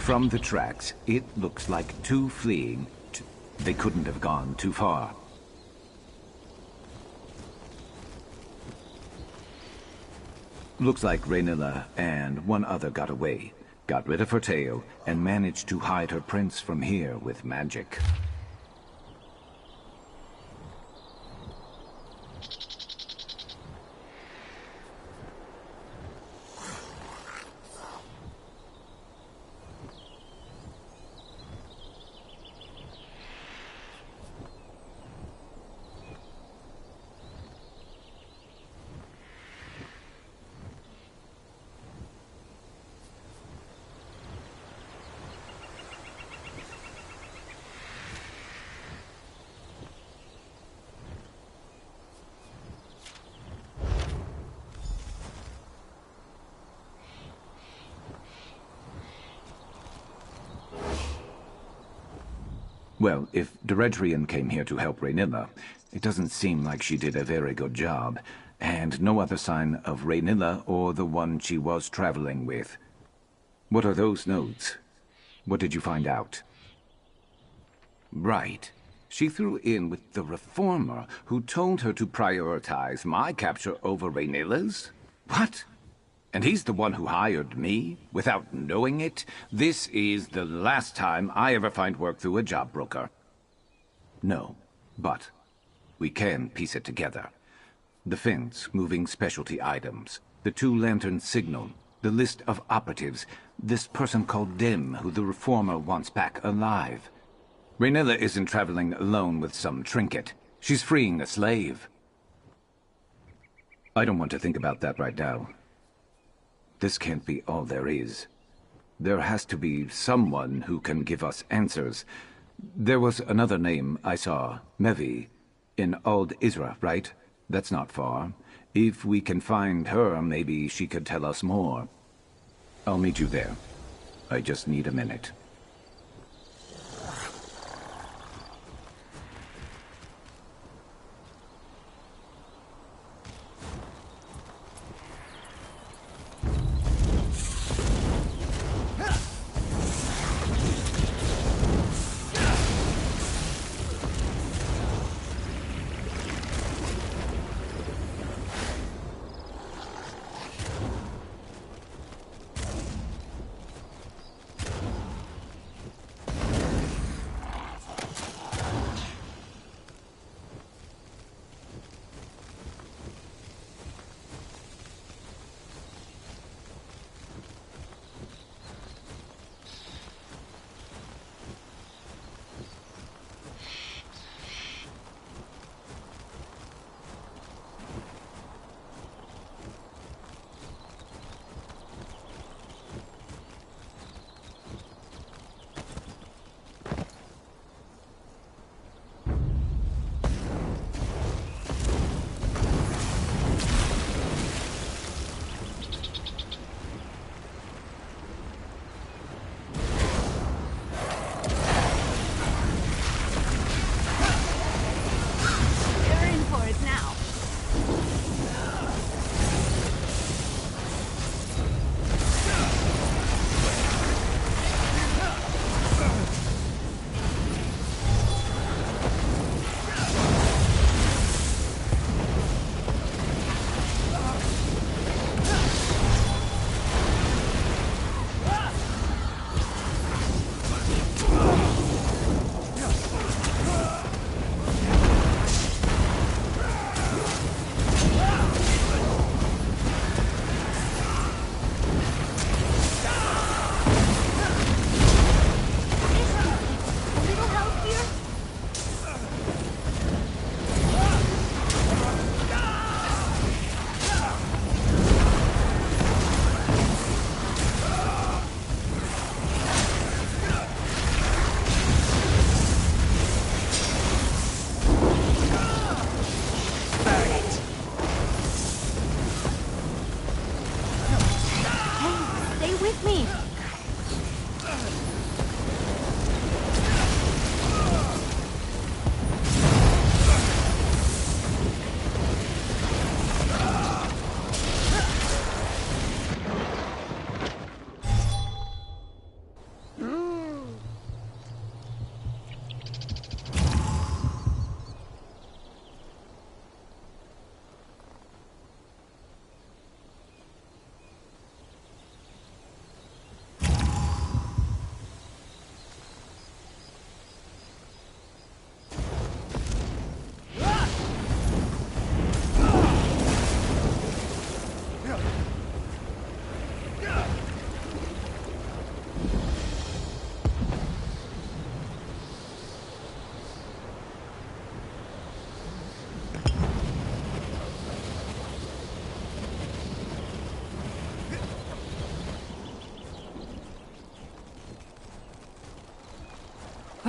From the tracks, it looks like two fleeing. They couldn't have gone too far. Looks like Raynilla and one other got away, got rid of her tail, and managed to hide her prince from here with magic. Well, if Deredrian came here to help Raynilla, it doesn't seem like she did a very good job, and no other sign of Raynilla or the one she was traveling with. What are those notes? What did you find out? Right. She threw in with the Reformer, who told her to prioritize my capture over Raynilla's? What? And he's the one who hired me, without knowing it? This is the last time I ever find work through a job broker. No, but we can piece it together. The fence moving specialty items, the two-lantern signal, the list of operatives, this person called Dim, who the Reformer wants back alive. Raynilla isn't traveling alone with some trinket. She's freeing a slave. I don't want to think about that right now. This can't be all there is. There has to be someone who can give us answers. There was another name I saw, Mevi, in Ald Isra, right? That's not far. If we can find her, maybe she could tell us more. I'll meet you there. I just need a minute.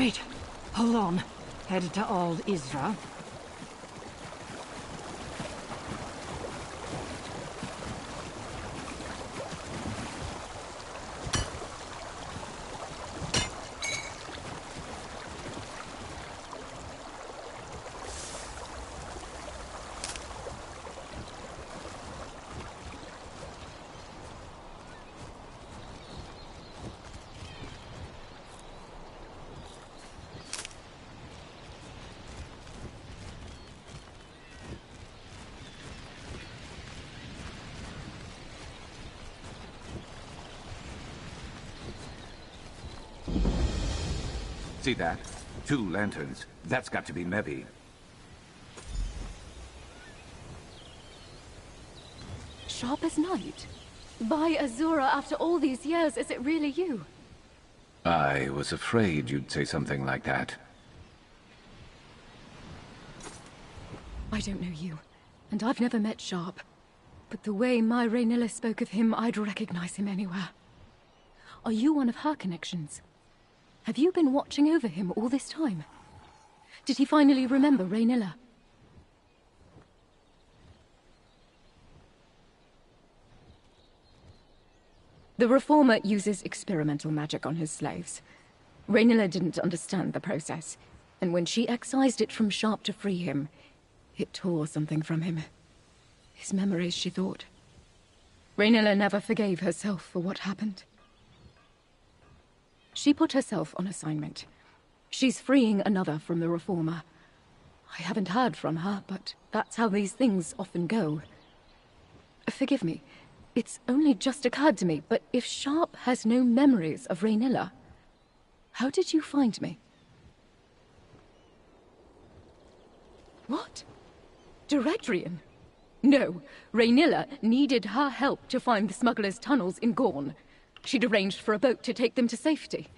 Wait, hold on. Headed to Old Isra. See that? 2 lanterns. That's got to be Mevi. Sharp as night? By Azura, after all these years, is it really you? I was afraid you'd say something like that. I don't know you, and I've never met Sharp. But the way my Raynilla spoke of him, I'd recognize him anywhere. Are you one of her connections? Have you been watching over him all this time? Did he finally remember Raynilla? The Reformer uses experimental magic on his slaves. Raynilla didn't understand the process, and when she excised it from Sharp to free him, it tore something from him. His memories, she thought. Raynilla never forgave herself for what happened. She put herself on assignment. She's freeing another from the Reformer. I haven't heard from her, but that's how these things often go. Forgive me, it's only just occurred to me, but if Sharp has no memories of Raynilla, how did you find me? What? Directrian? No, Raynilla needed her help to find the smugglers' tunnels in Gorn. She'd arranged for a boat to take them to safety.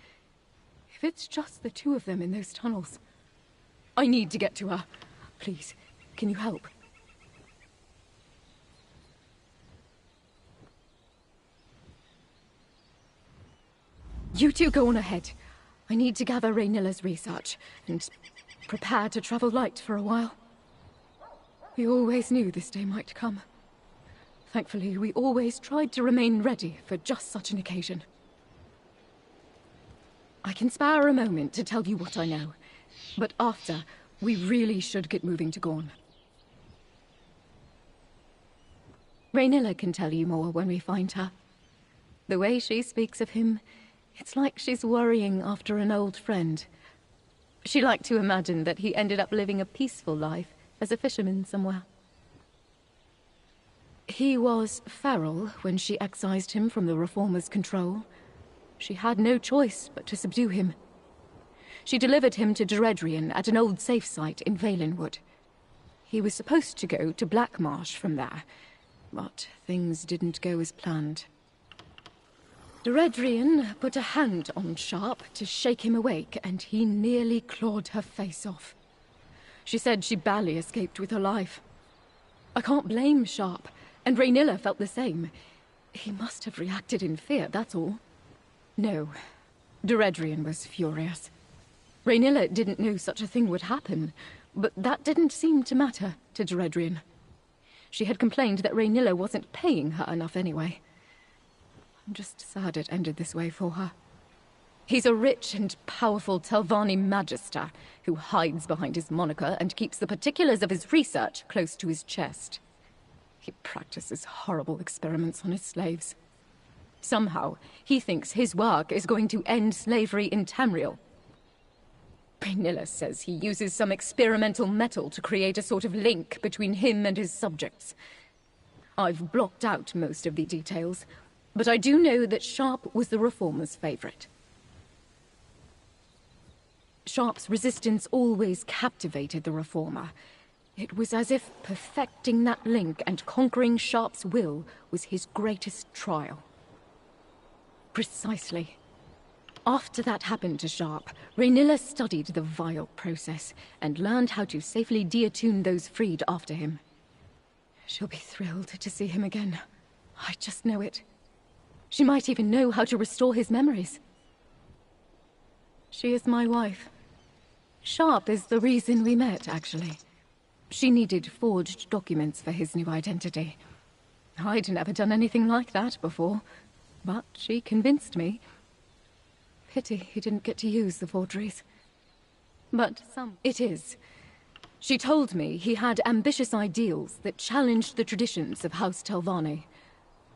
If it's just the 2 of them in those tunnels, I need to get to her. Please, can you help? You 2 go on ahead. I need to gather Raynilla's research and prepare to travel light for a while. We always knew this day might come. Thankfully, we always tried to remain ready for just such an occasion. I can spare a moment to tell you what I know, but after, we really should get moving to Gorn. Raynilla can tell you more when we find her. The way she speaks of him, it's like she's worrying after an old friend. She liked to imagine that he ended up living a peaceful life as a fisherman somewhere. He was feral when she excised him from the Reformer's control. She had no choice but to subdue him. She delivered him to Directrian at an old safe site in Valenwood. He was supposed to go to Blackmarsh from there, but things didn't go as planned. Directrian put a hand on Sharp to shake him awake, and he nearly clawed her face off. She said she barely escaped with her life. I can't blame Sharp, and Raynilla felt the same. He must have reacted in fear, that's all. No, Directrian was furious. Raynilla didn't know such a thing would happen, but that didn't seem to matter to Directrian. She had complained that Raynilla wasn't paying her enough anyway. I'm just sad it ended this way for her. He's a rich and powerful Telvanni Magister who hides behind his moniker and keeps the particulars of his research close to his chest. He practices horrible experiments on his slaves. Somehow, he thinks his work is going to end slavery in Tamriel. Raynilla says he uses some experimental metal to create a sort of link between him and his subjects. I've blocked out most of the details, but I do know that Sharp was the Reformer's favorite. Sharp's resistance always captivated the Reformer. It was as if perfecting that link and conquering Sharp's will was his greatest trial. Precisely. After that happened to Sharp, Raynilla studied the vile process and learned how to safely deattune those freed after him. She'll be thrilled to see him again. I just know it. She might even know how to restore his memories. She is my wife, Sharp is the reason we met, actually. She needed forged documents for his new identity. I'd never done anything like that before, but she convinced me. Pity he didn't get to use the forgeries. But it is. She told me he had ambitious ideals that challenged the traditions of House Telvanni.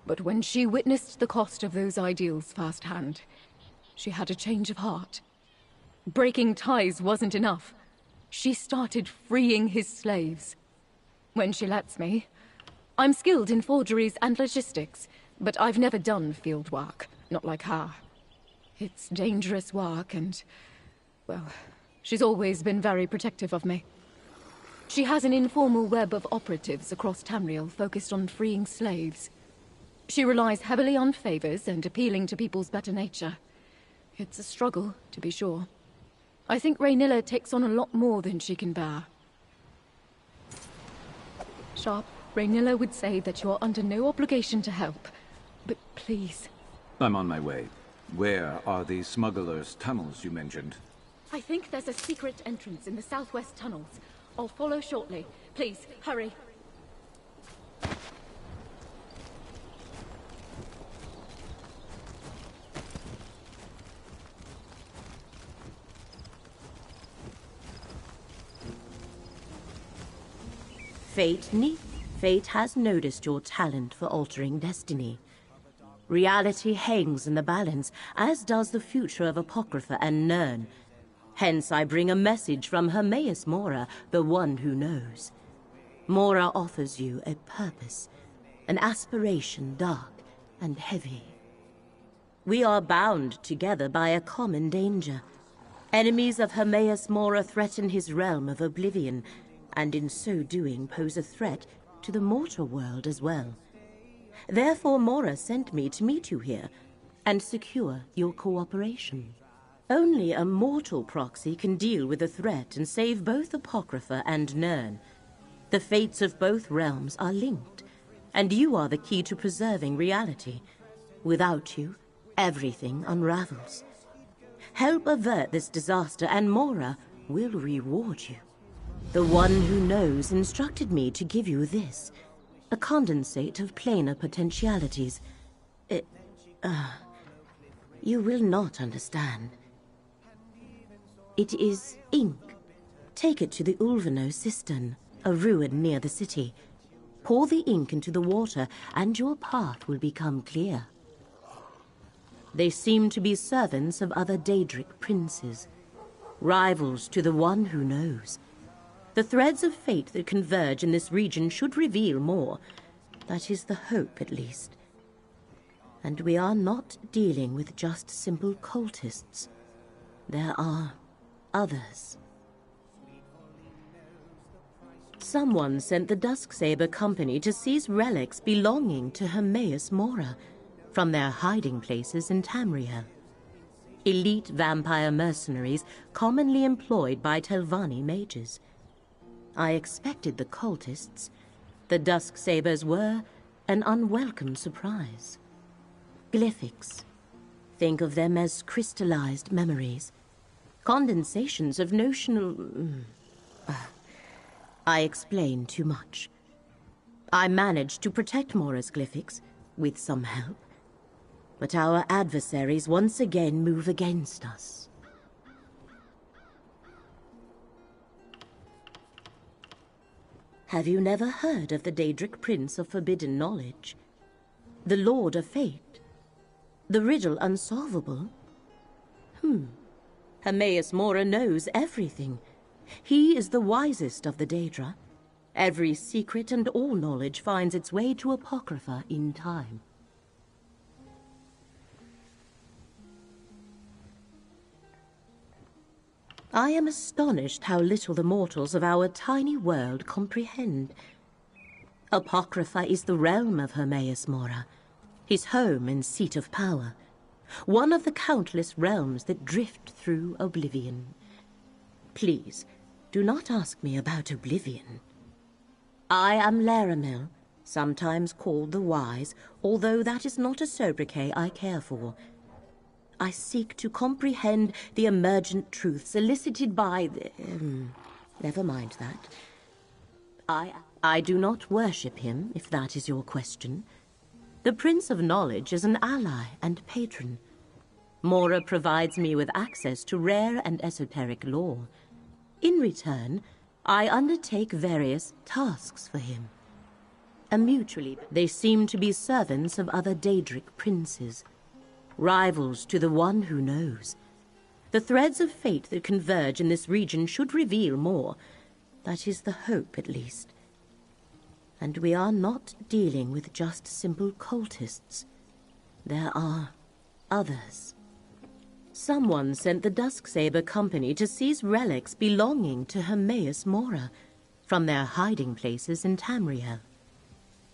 But when she witnessed the cost of those ideals firsthand, she had a change of heart. Breaking ties wasn't enough. She started freeing his slaves. When she lets me, I'm skilled in forgeries and logistics, but I've never done field work, not like her. It's dangerous work and, well, she's always been very protective of me. She has an informal web of operatives across Tamriel focused on freeing slaves. She relies heavily on favors and appealing to people's better nature. It's a struggle, to be sure. I think Raynilla takes on a lot more than she can bear. Sharp, Raynilla would say that you're under no obligation to help, but please. I'm on my way. Where are the smugglers' tunnels you mentioned? I think there's a secret entrance in the southwest tunnels. I'll follow shortly. Please, hurry. Fate has noticed your talent for altering destiny. Reality hangs in the balance, as does the future of Apocrypha and Nirn. Hence I bring a message from Hermaeus Mora, the one who knows. Mora offers you a purpose, an aspiration dark and heavy. We are bound together by a common danger. Enemies of Hermaeus Mora threaten his realm of oblivion, and in so doing pose a threat to the mortal world as well. Therefore Mora sent me to meet you here, and secure your cooperation. Only a mortal proxy can deal with the threat and save both Apocrypha and Nirn. The fates of both realms are linked, and you are the key to preserving reality. Without you, everything unravels. Help avert this disaster, and Mora will reward you. The one who knows instructed me to give you this, a condensate of planar potentialities. You will not understand. It is ink. Take it to the Ulvano cistern, a ruin near the city. Pour the ink into the water, and your path will become clear. They seem to be servants of other Daedric princes, rivals to the one who knows. The threads of fate that converge in this region should reveal more. That is the hope, at least. And we are not dealing with just simple cultists. There are others. Someone sent the Dusksaber Company to seize relics belonging to Hermaeus Mora from their hiding places in Tamriel. Elite vampire mercenaries commonly employed by Telvanni mages. I expected the cultists. The Dusksabers were an unwelcome surprise. Glyphics. Think of them as crystallized memories. Condensations of notional... I explained too much. I managed to protect Mora's glyphics, with some help. But our adversaries once again move against us. Have you never heard of the Daedric Prince of Forbidden Knowledge? The Lord of Fate? The riddle unsolvable? Hermaeus Mora knows everything. He is the wisest of the Daedra. Every secret and all knowledge finds its way to Apocrypha in time. I am astonished how little the mortals of our tiny world comprehend. Apocrypha is the realm of Hermaeus Mora, his home and seat of power, one of the countless realms that drift through oblivion. Please, do not ask me about oblivion. I am Laramil, sometimes called the Wise, although that is not a sobriquet I care for. I seek to comprehend the emergent truths elicited by the... never mind that. I do not worship him, if that is your question. The Prince of Knowledge is an ally and patron. Mora provides me with access to rare and esoteric lore. In return, I undertake various tasks for him. Mutually, they seem to be servants of other Daedric princes, rivals to the one who knows. The threads of fate that converge in this region should reveal more. That is the hope, at least. And we are not dealing with just simple cultists. There are others. Someone sent the Dusksaber Company to seize relics belonging to Hermaeus Mora from their hiding places in Tamriel.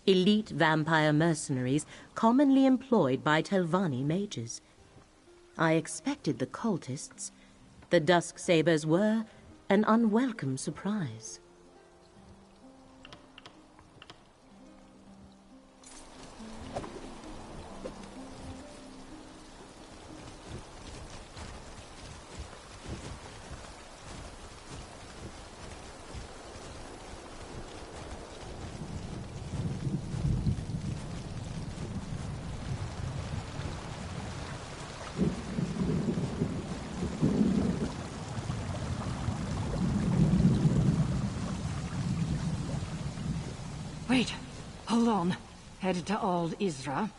Elite vampire mercenaries commonly employed by Telvanni mages. I expected the cultists. The Dusksabers were an unwelcome surprise. Wait, hold on. Headed to Old Isra.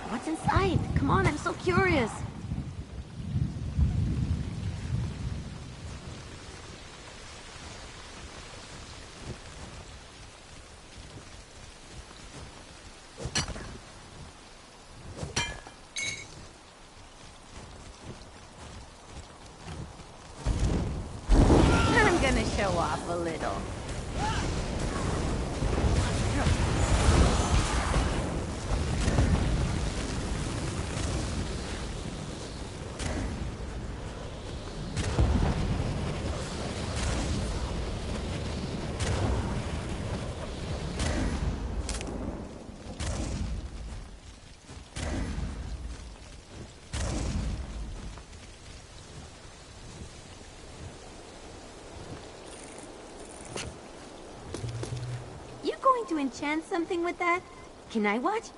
What's inside? Come on, I'm so curious. I'm gonna show off a little. to enchant something with that? Can I watch?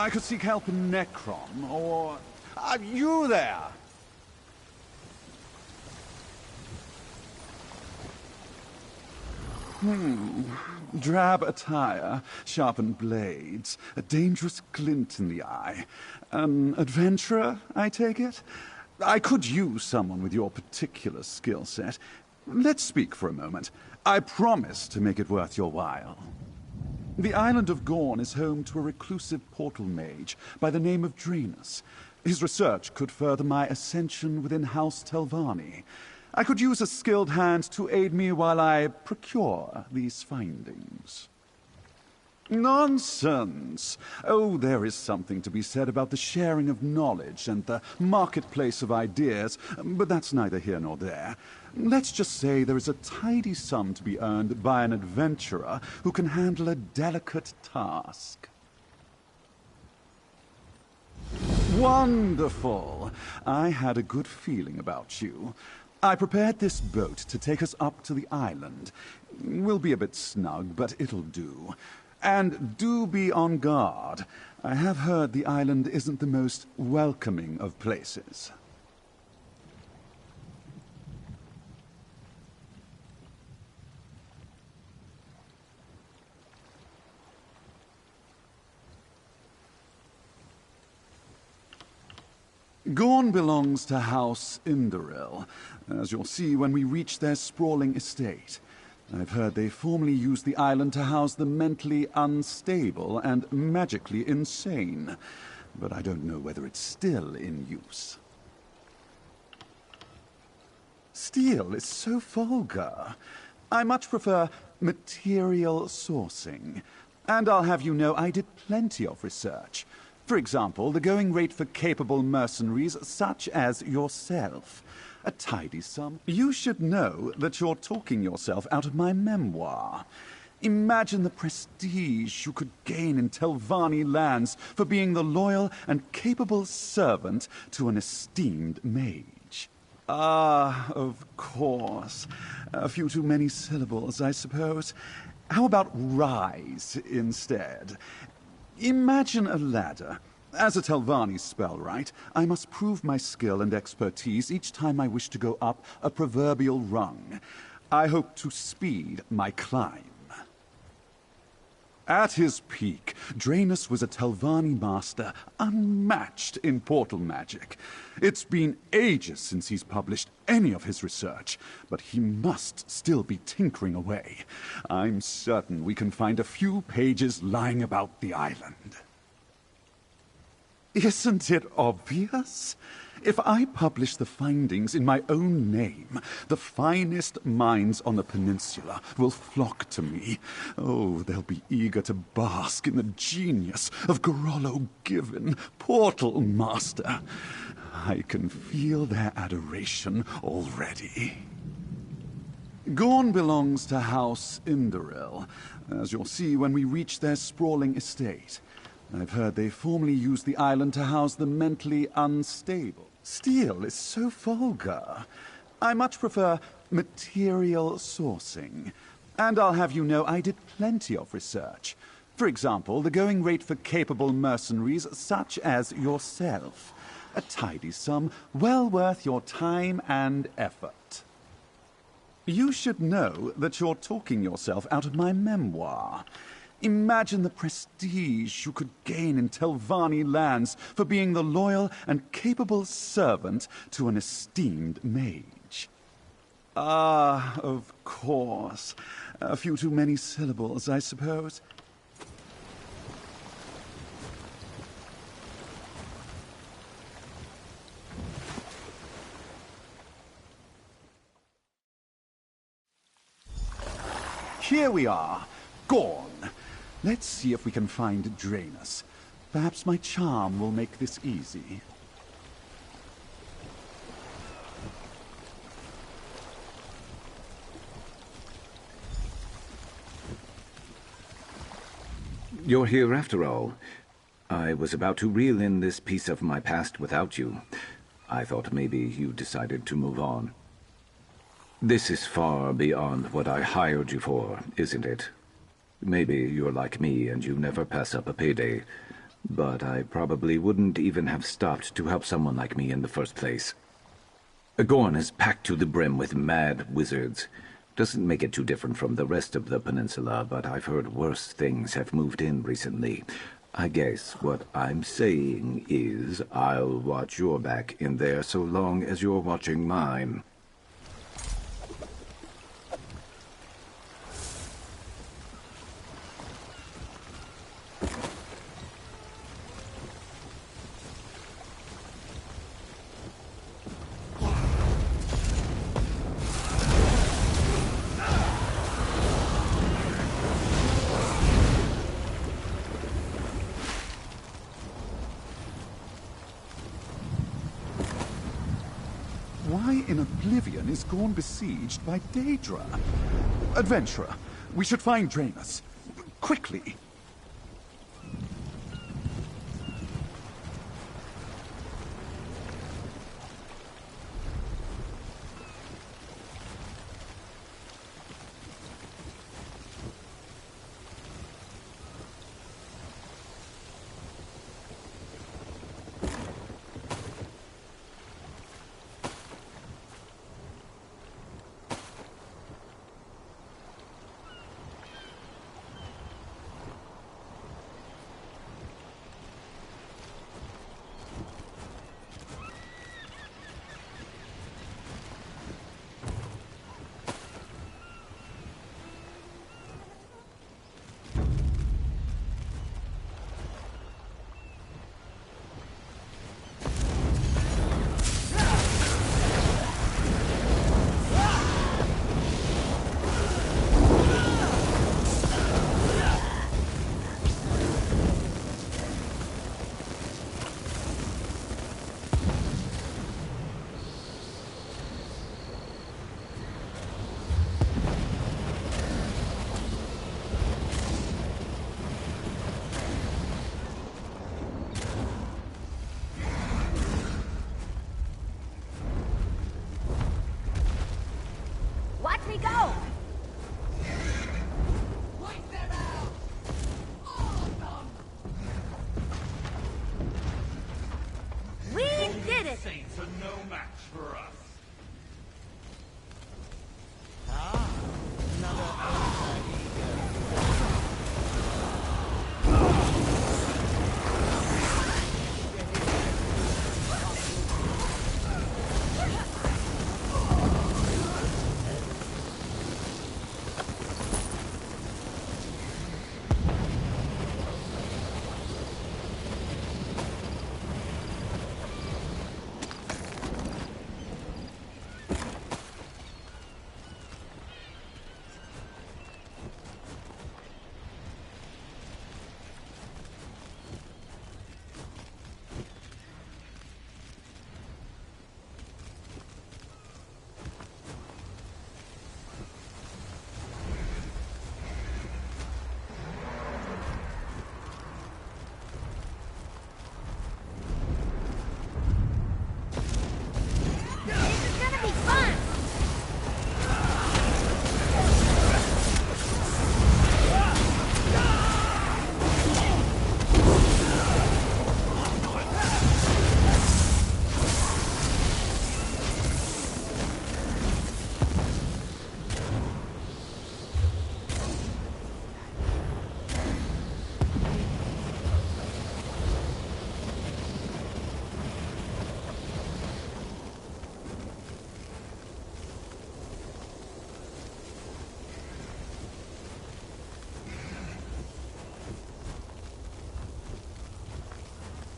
I could seek help in Necrom, or... you there! Drab attire, sharpened blades, a dangerous glint in the eye. An adventurer, I take it? I could use someone with your particular skill set. Let's speak for a moment. I promise to make it worth your while. The island of Gorn is home to a reclusive portal mage by the name of Draenus. His research could further my ascension within House Telvanni. I could use a skilled hand to aid me while I procure these findings. Nonsense! Oh, there is something to be said about the sharing of knowledge and the marketplace of ideas, but that's neither here nor there. Let's just say there is a tidy sum to be earned by an adventurer who can handle a delicate task. Wonderful! I had a good feeling about you. I prepared this boat to take us up to the island. We'll be a bit snug, but it'll do. And do be on guard. I have heard the island isn't the most welcoming of places. Gorn belongs to House Indoril, as you'll see when we reach their sprawling estate. I've heard they formerly used the island to house the mentally unstable and magically insane, but I don't know whether it's still in use. Steel is so vulgar. I much prefer material sourcing. And I'll have you know I did plenty of research. For example, the going rate for capable mercenaries such as yourself. A tidy sum. You should know that you're talking yourself out of my memoir. Imagine the prestige you could gain in Telvanni lands for being the loyal and capable servant to an esteemed mage. Ah, of course. A few too many syllables, I suppose. How about rise instead? Imagine a ladder. As a Telvanni spell, right? I must prove my skill and expertise each time I wish to go up a proverbial rung. I hope to speed my climb. At his peak, Draenus was a Telvanni master unmatched in portal magic. It's been ages since he's published any of his research, but he must still be tinkering away. I'm certain we can find a few pages lying about the island. Isn't it obvious? If I publish the findings in my own name, the finest minds on the peninsula will flock to me. Oh, they'll be eager to bask in the genius of Gorolo Given, Portal Master. I can feel their adoration already. Gorn belongs to House Indoril, as you'll see when we reach their sprawling estate. I've heard they formerly used the island to house the mentally unstable. Steel is so vulgar. I much prefer material sourcing. And I'll have you know I did plenty of research. For example, the going rate for capable mercenaries such as yourself. A tidy sum, well worth your time and effort. You should know that you're talking yourself out of my memoir. Imagine the prestige you could gain in Telvanni lands for being the loyal and capable servant to an esteemed mage. Ah, of course. A few too many syllables, I suppose. Here we are, Gorn. Let's see if we can find Draenus. Perhaps my charm will make this easy. You're here after all. I was about to reel in this piece of my past without you. I thought maybe you decided to move on. This is far beyond what I hired you for, isn't it? Maybe you're like me and you never pass up a payday, but I probably wouldn't even have stopped to help someone like me in the first place. Gorn is packed to the brim with mad wizards. Doesn't make it too different from the rest of the peninsula, but I've heard worse things have moved in recently. I guess what I'm saying is I'll watch your back in there so long as you're watching mine. Why in Oblivion is Gorn besieged by Daedra? Adventurer, we should find Draenus. Quickly!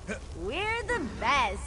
We're the best.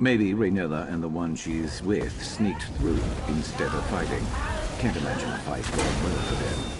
Maybe Rhaenyra and the one she's with sneaked through instead of fighting. Can't imagine a fight going well for them.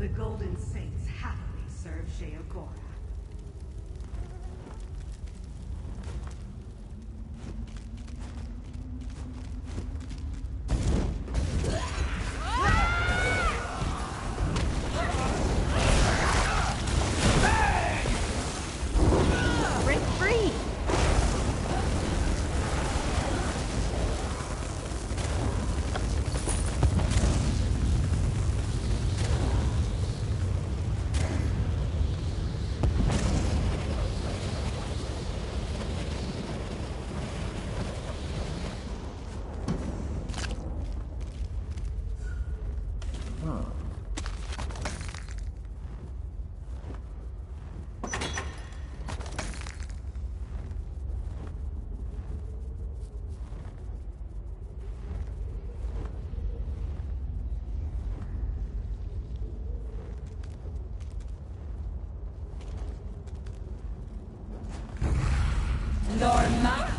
The Golden Saints happily serve Sheogora. Break free! Norma!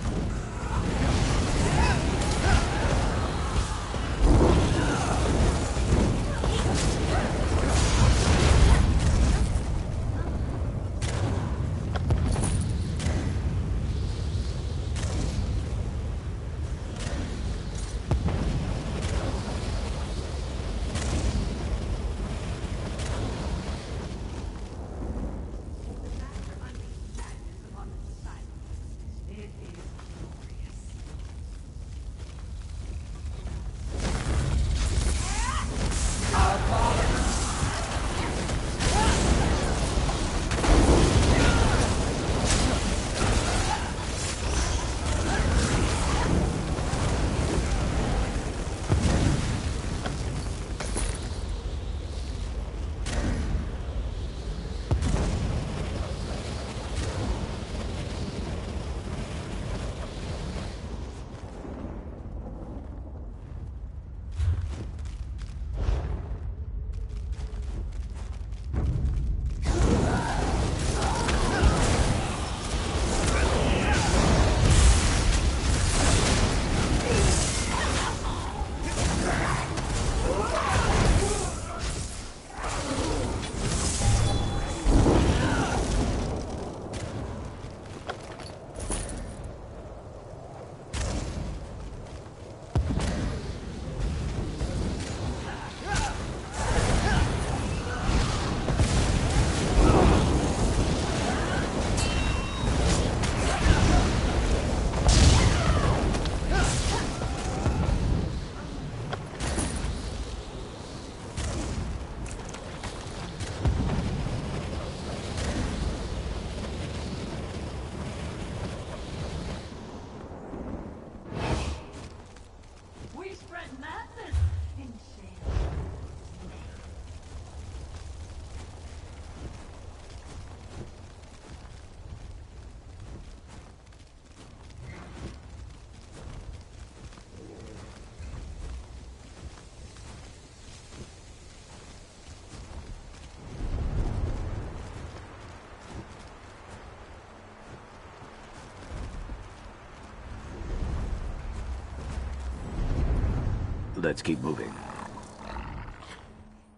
Let's keep moving.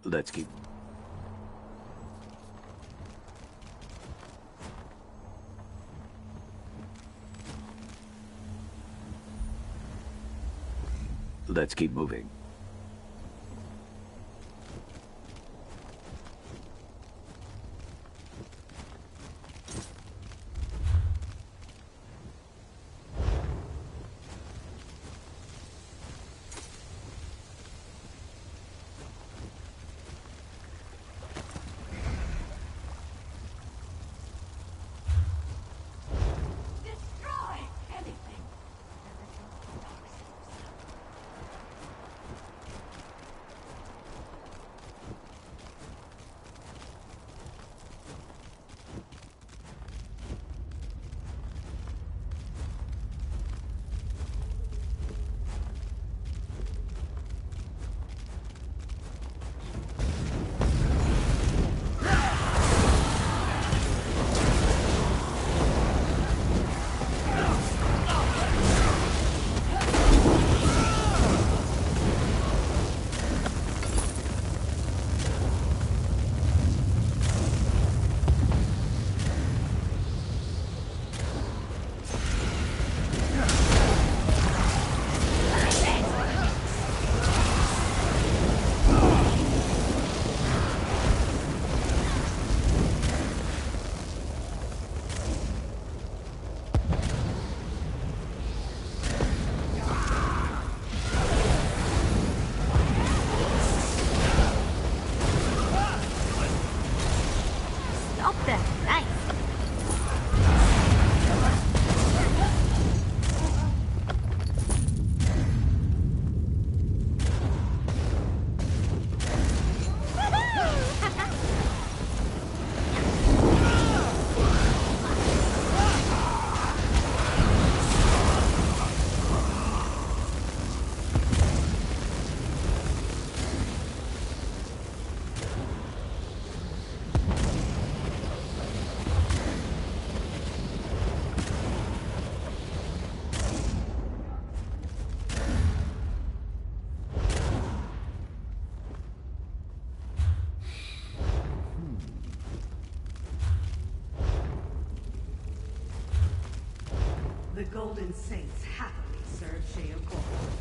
Let's keep... Let's keep moving. The Golden Saints happily serve Sheogor.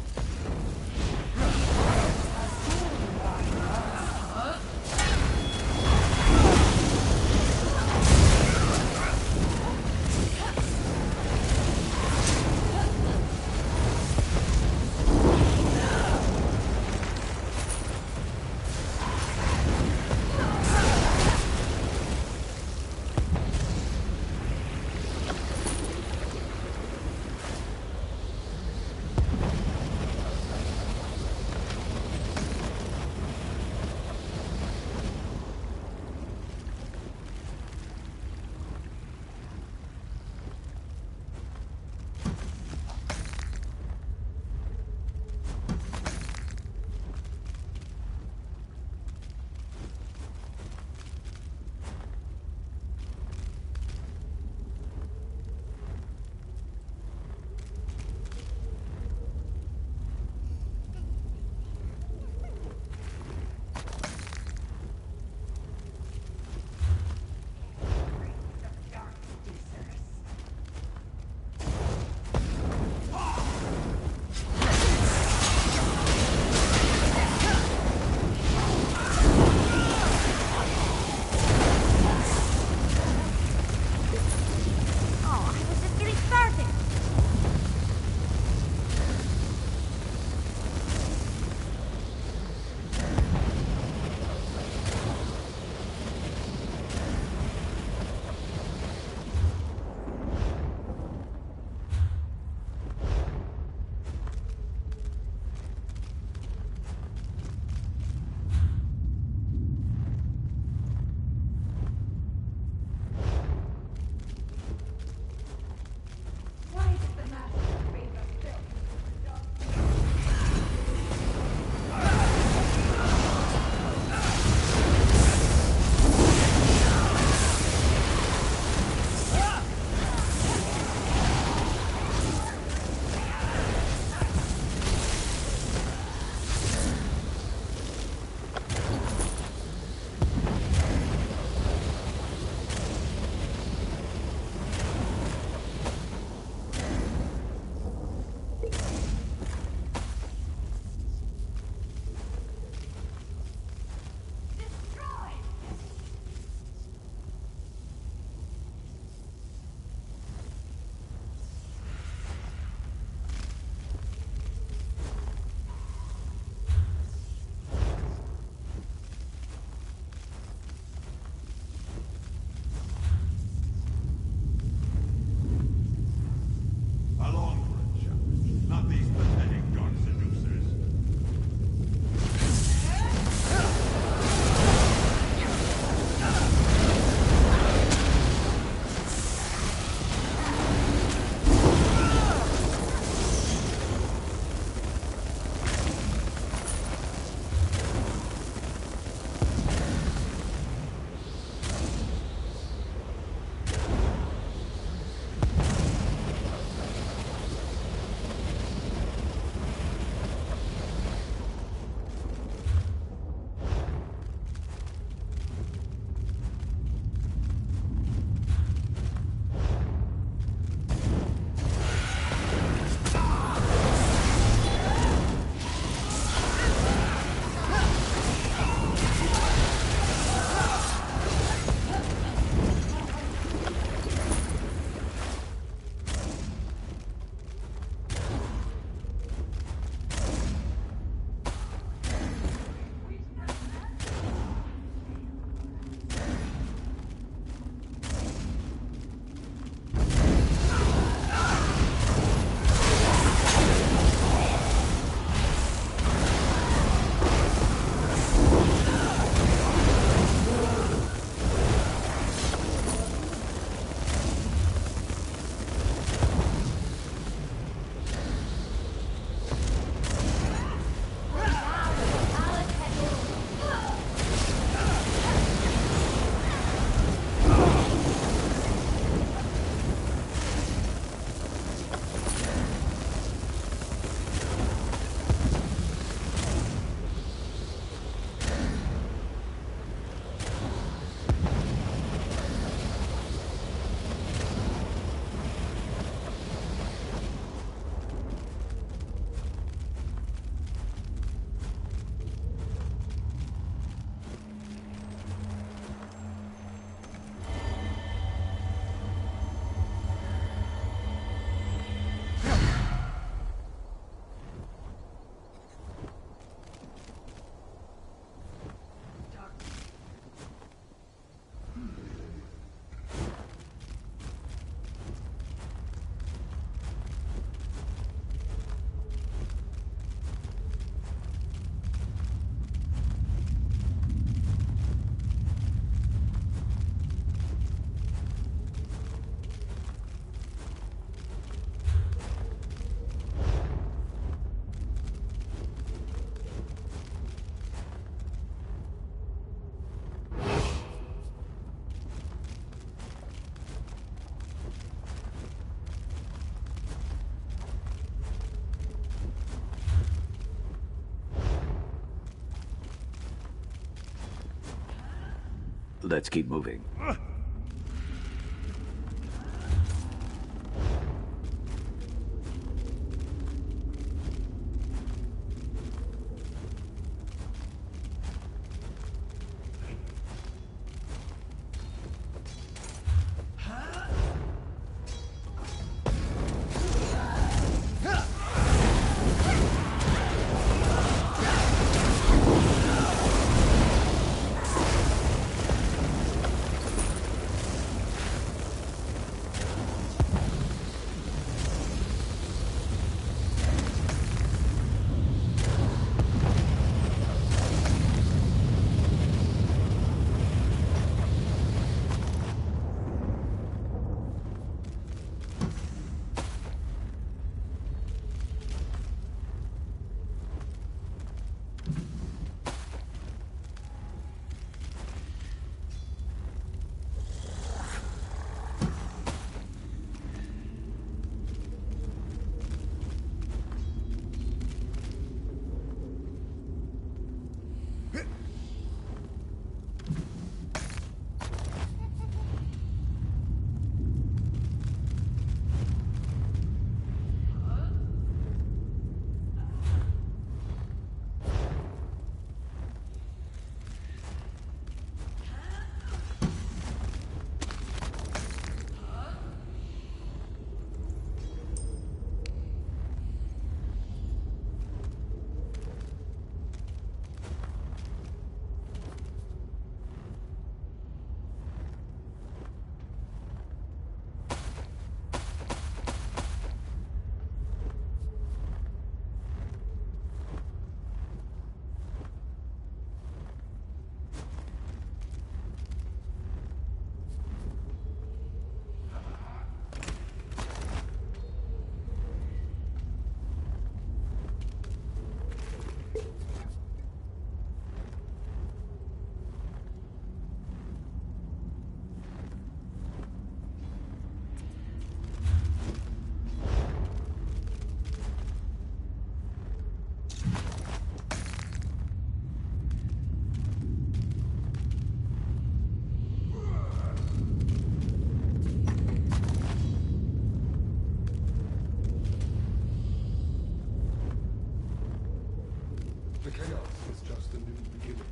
Let's keep moving. The chaos is just a new beginning.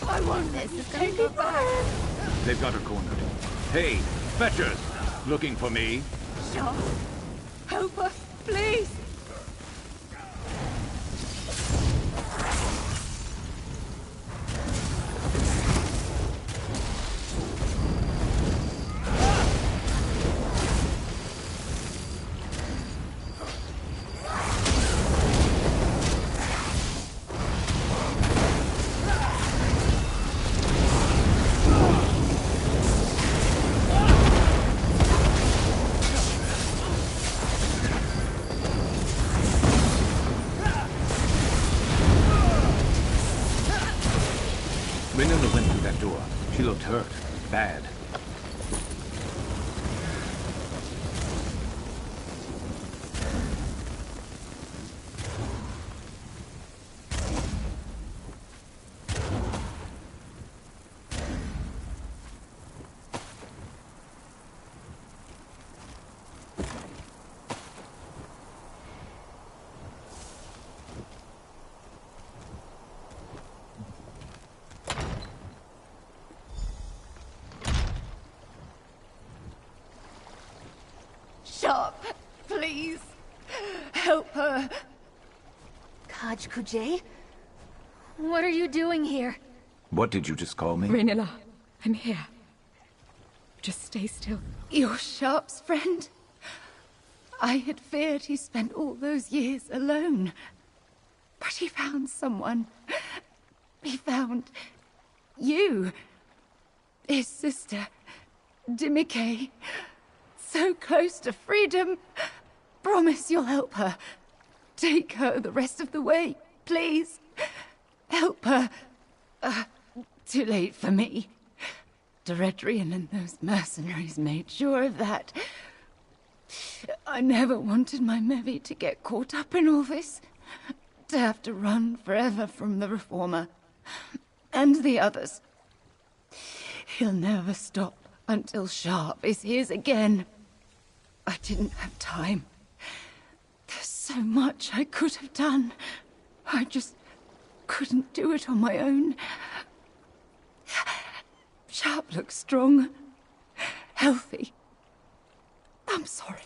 I want this to take me back. They've got her cornered. Hey, fetchers! Looking for me? Sharp, help us, please. Renilla went through that door. She looked hurt. Bad. Sharp, please. Help her. Kujay? What are you doing here? What did you just call me? Renilla, I'm here. Just stay still. You're Sharp's friend? I had feared he spent all those years alone. But he found someone. He found you. His sister, Dimike. So close to freedom. Promise you'll help her. Take her the rest of the way, please. Help her. Too late for me. Deredrian and those mercenaries made sure of that. I never wanted my Mevi to get caught up in all this. To have to run forever from the Reformer. And the others. He'll never stop until Sharp is his again. I didn't have time. There's so much I could have done. I just couldn't do it on my own. Sharp looks strong. Healthy. I'm sorry.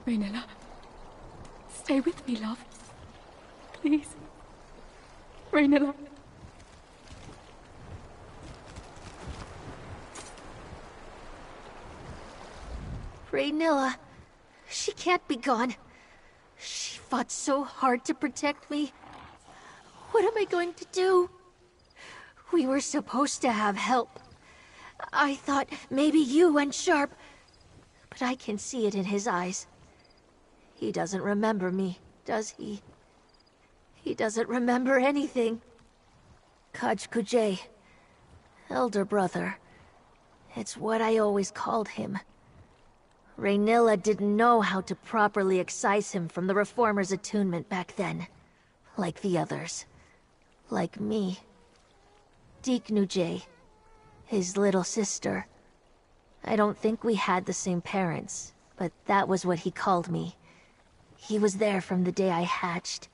Renilla, stay with me, love. Please. Renilla. Raynilla. She can't be gone. She fought so hard to protect me. What am I going to do? We were supposed to have help. I thought maybe you and Sharp, but I can see it in his eyes. He doesn't remember me, does he? He doesn't remember anything. Kujay, elder brother. It's what I always called him. Raynilla didn't know how to properly excise him from the Reformer's attunement back then. Like the others. Like me. Deeknujay. His little sister. I don't think we had the same parents, but that was what he called me. He was there from the day I hatched.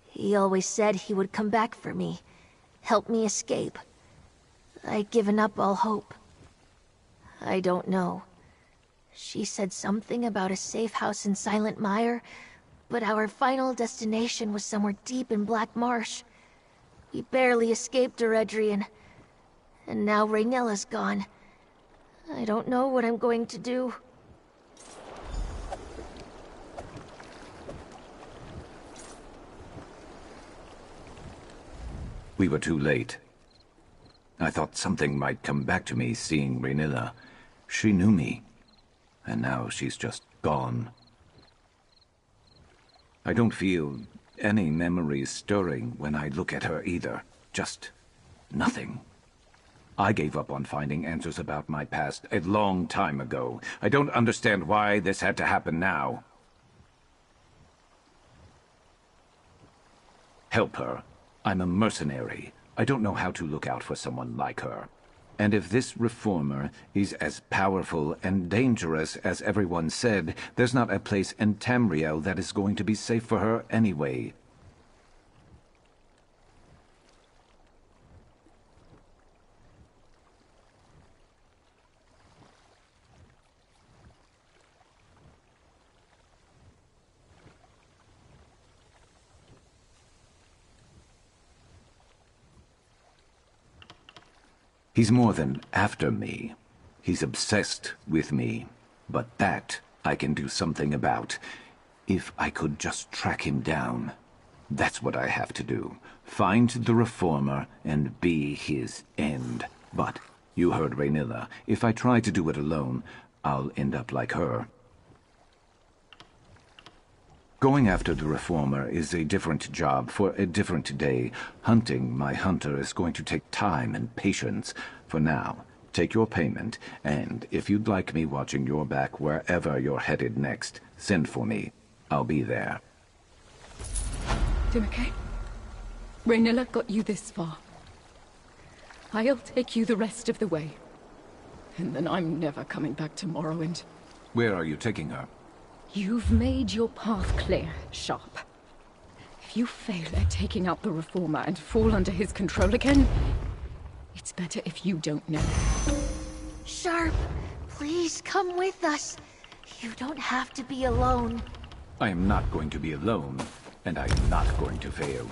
He always said he would come back for me. Help me escape. I'd given up all hope. I don't know. She said something about a safe house in Silent Mire, but our final destination was somewhere deep in Black Marsh. We barely escaped Eredrian. And now Raynella's gone. I don't know what I'm going to do. We were too late. I thought something might come back to me seeing Raynilla. She knew me. And now she's just gone. I don't feel any memories stirring when I look at her either. Just nothing. I gave up on finding answers about my past a long time ago. I don't understand why this had to happen now. Help her. I'm a mercenary. I don't know how to look out for someone like her. And if this reformer is as powerful and dangerous as everyone said, there's not a place in Tamriel that is going to be safe for her anyway. He's more than after me. He's obsessed with me. But that I can do something about. If I could just track him down. That's what I have to do. Find the reformer and be his end. But you heard Raynilla. If I try to do it alone, I'll end up like her. Going after the reformer is a different job for a different day. Hunting my hunter is going to take time and patience. For now, take your payment, and if you'd like me watching your back wherever you're headed next, send for me. I'll be there. Dimike, Raynilla got you this far. I'll take you the rest of the way. And then I'm never coming back to Morrowind. Where are you taking her? You've made your path clear, Sharp. If you fail at taking out the Reformer and fall under his control again, it's better if you don't know. Sharp, please come with us. You don't have to be alone. I am not going to be alone, and I am not going to fail.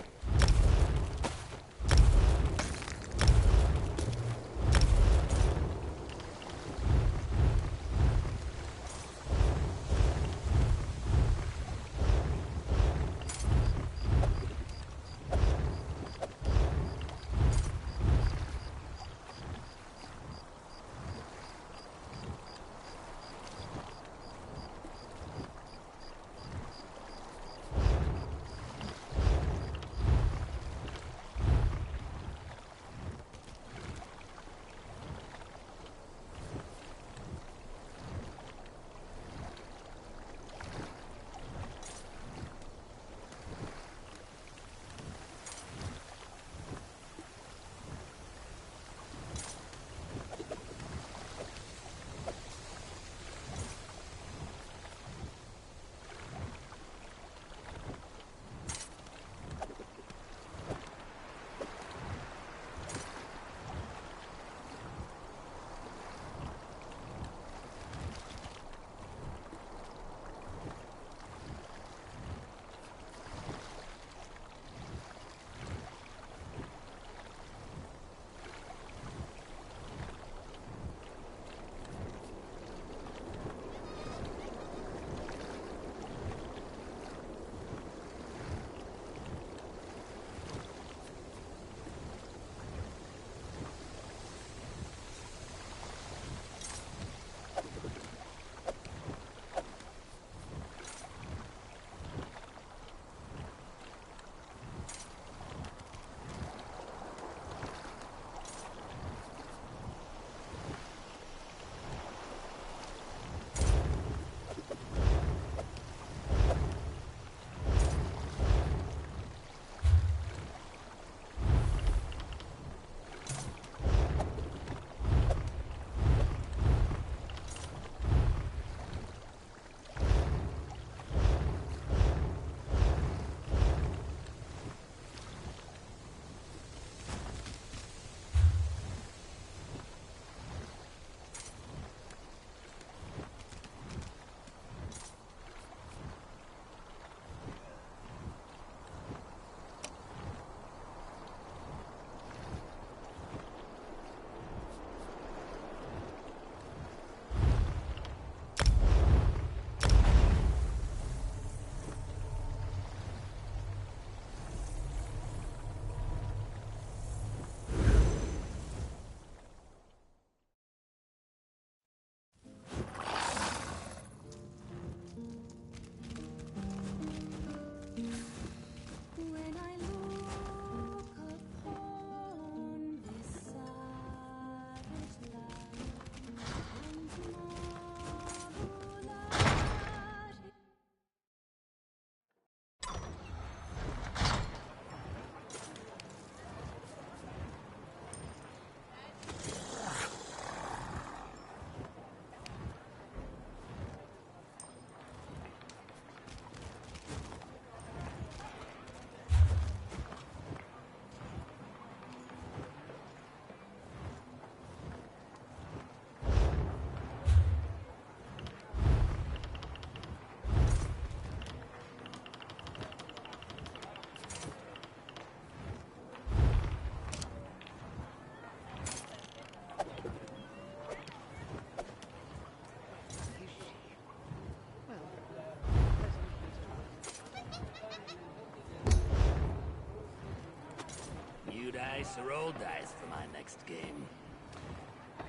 dice or roll dice for my next game.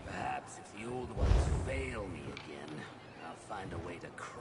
Perhaps if the old ones fail me again, I'll find a way to